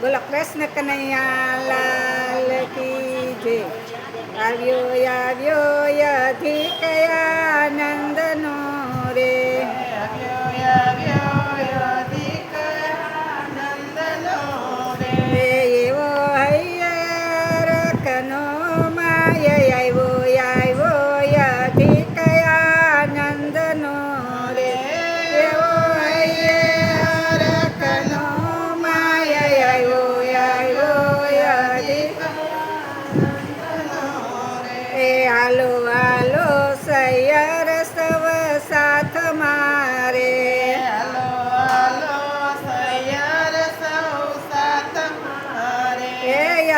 બોલો કૃષ્ણ કનૈયા લાલ કી જય. આવ્યો આવ્યો અધિક આનંદનો રે. એવો હૈયરખનો માય આવ્યો અધિક આનંદનો રે. એવો હૈયરખનો માય આવ્યો અધિક. એ હાલો હાલો સૈયર સવ સાથ મારે.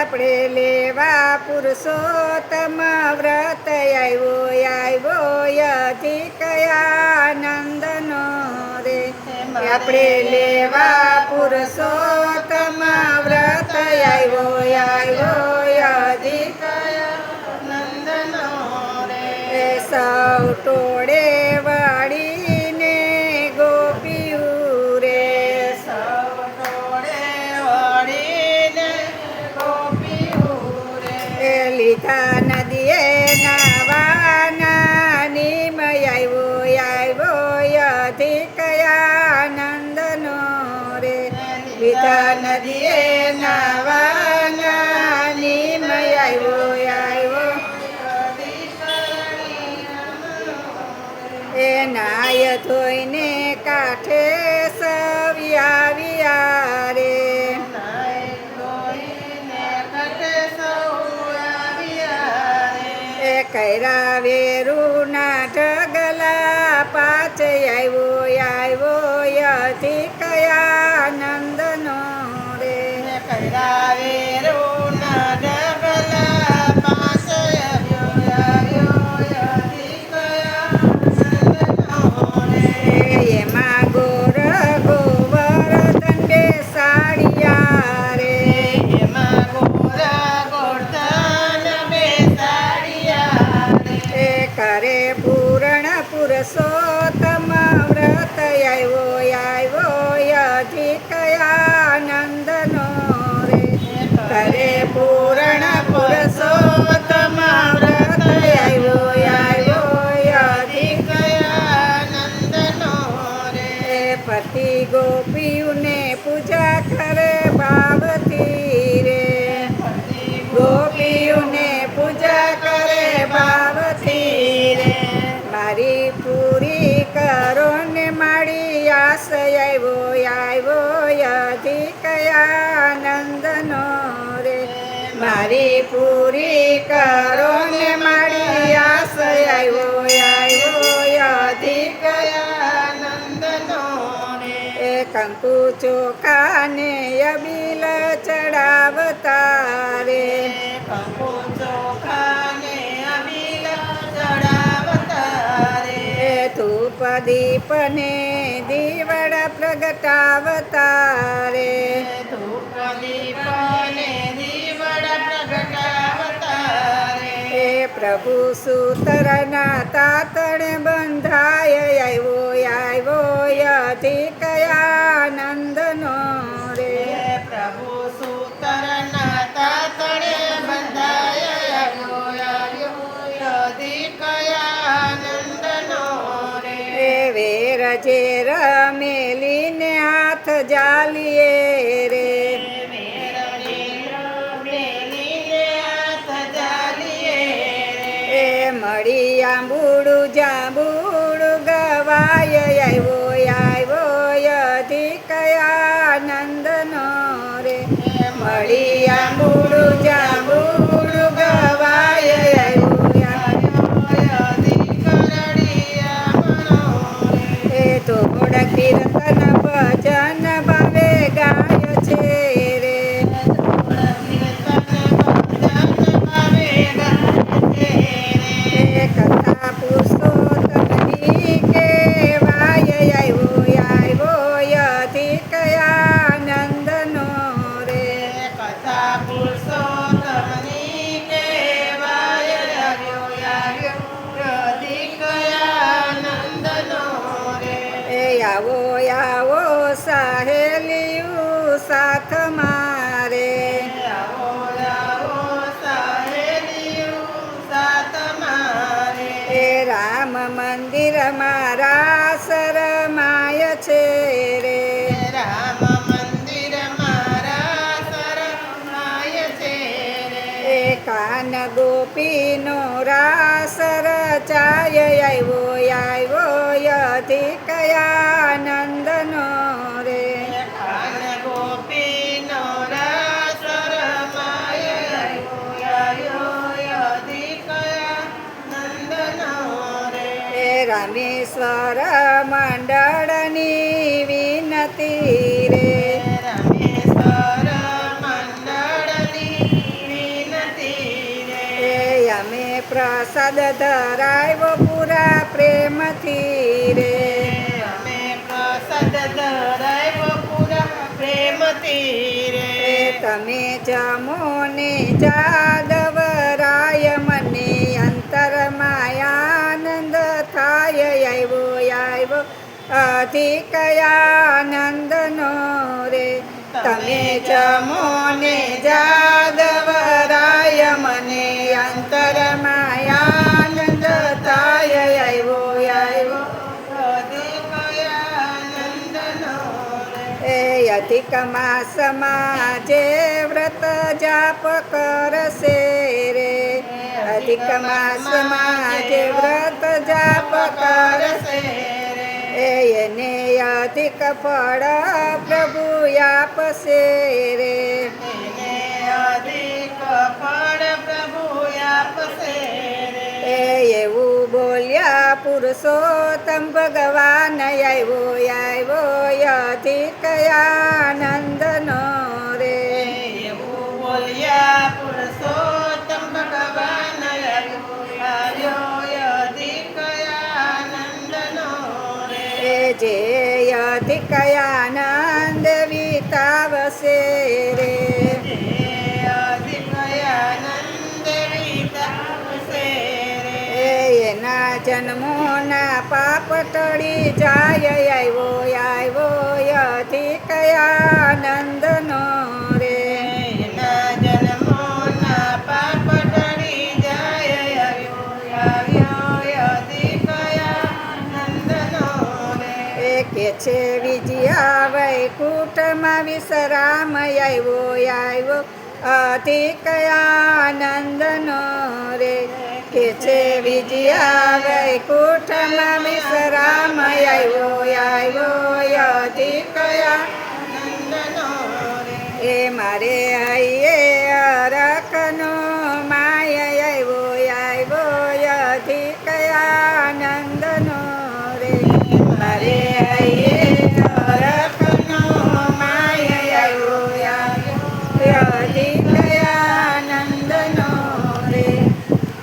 આપણે લેવા પુરુષોત્તમ વ્રત આવ્યો અધિક આનંદનો રે. આપણે લેવા પુરુષોત્તમ વ્રત આવ્યો અધિક આનંદનો રે. સૌ ટોળે વાળીને ગોપીયું રે. લીધા નદીએ નાવાના નિમય આવ્યો અધિક આનંદનો રે. લીધા નદીએ નાવાના નિમય આવ્યો. એ નાય ધોઈને કાંઠે સવ્યા રે. કૈરા વેરુના ઢગલા પાચ આવ્યો અધિક આનંદનો રે. કૈરા વેરુના ઢગલા પાચ આવ્યો અધિક આનંદનો રે. એમાં ગોર ગોવર્ધન બેસાડ્યા રે. એમાં કરે પૂર્ણ પુરુષોત્તમ વ્રત આવ્યો અધિક આનંદનો રે. કરે પૂર્ણ પુરુષોત્તમ વ્રત આવ્યો અધિક આનંદનો રે. પતિ ગોપીઓને પૂજા કરે ભાવથી રે. ગોપીઓને પૂજા કરે ભાવથી રે. મારી પૂરી કરો ને મારી આસ આવ્યો અધિક આનંદનો રે. મારી પૂરી કરો ને મારી આસ આવ્યો અધિક આનંદનો રે. કંકુ ચોખા ને અબીલ ચડાવતા રે. કંકુ ચોખા ને અબીલ ચડાવતા રે. ધૂપ દીપ ને દીવડ પ્રગટાવતા રે. ધૂપ દીપ ને દીવડ પ્રગટાવતા રે. પ્રભુ સૂતરના તાતણે બંધાય આવ્યો અધિક આનંદનો રે. પ્રભુ સૂતરના તાતણે બંધાય આવ્યો અધિક આનંદનો રે. વેર ઝેર મેલીને હાથ જાલીએ રે. મળી આંબુડું જાંબુડું ગવાય આવ્યો અધિક આનંદનો રે. મળી આંબુડું જાંબુડું ગવાય આવ્યો અધિક આનંદનો રે. થોડ કીર્તન ભજન ભાવે ગાય છે રે. કથા પુરુષોત્તમની કેવાય આવ્યો અધિક આનંદનો રે. કથા પુરુષોત્તમની કેવાય આવ્યો અધિક આનંદનો રે. આવો આવો સહેલીયું સાથ ગોપીનો રાસ રચાય આવ્યો અધિકયાનંદનો રે. કાન ગોપીનો રાસ રમાય આવ્યો અધિકયાનંદનો રે. એ રામેશ્વર મંડળની વિનતી રે. રામેશ્વર મંડળની વિનતી રે. એ અમે પ્રસાદ ધરાવ્યો પૂરા પ્રેમથી રે. અમે પ્રસાદ ધરાવ્યો પૂરા પ્રેમથી રે. એ તમે જમો ને જાદવરાય મને અંતરમાં આનંદ થાય આવ્યો અધિકયાનંદનો રે. તમે જમો ને જાદવરાય મને અંતરમાં આનંદ થાય આવ્યો અધિકયાનંદનો રે. એ અધિક માસમાં જે વ્રત જાપ કરશે રે. અધિક માસમાં જે વ્રત જાપ કરશે એને અધિક ફળ પ્રભુ આપશે રે. એને અધિક ફળ પ્રભુ આપશે રે. એવું બોલ્યા પુરુષોત્તમ ભગવાન આવ્યો અધિકયાનંદનો રે. એવું બોલ્યા પુરુષોત્તમ ભગવાન આવ્યો અધિકયાનંદનો રે. જે અધિકયાનંદ વિતાવશે રે. અધિકયાનંદ વિતાવશે રે. એના જન્મોના પાપ ટળી જાય આવ્યો અધિકયાનંદનો રે. એના જન્મોના પાપ ટળી જાય આવ્યો અધિકયાનંદનો રે. કે છે વિજયા વૈકુંઠમાં વિશ્રામ આવ્યો અધિકયાનંદનો રે. કે છે વિજયા વૈકુંઠમાં વિશ્રામ આવ્યો અધિકયાનંદનો રે. એ મારે હૈયે અરખનો માય આવ્યો અધિકયાનંદનો રે. મારે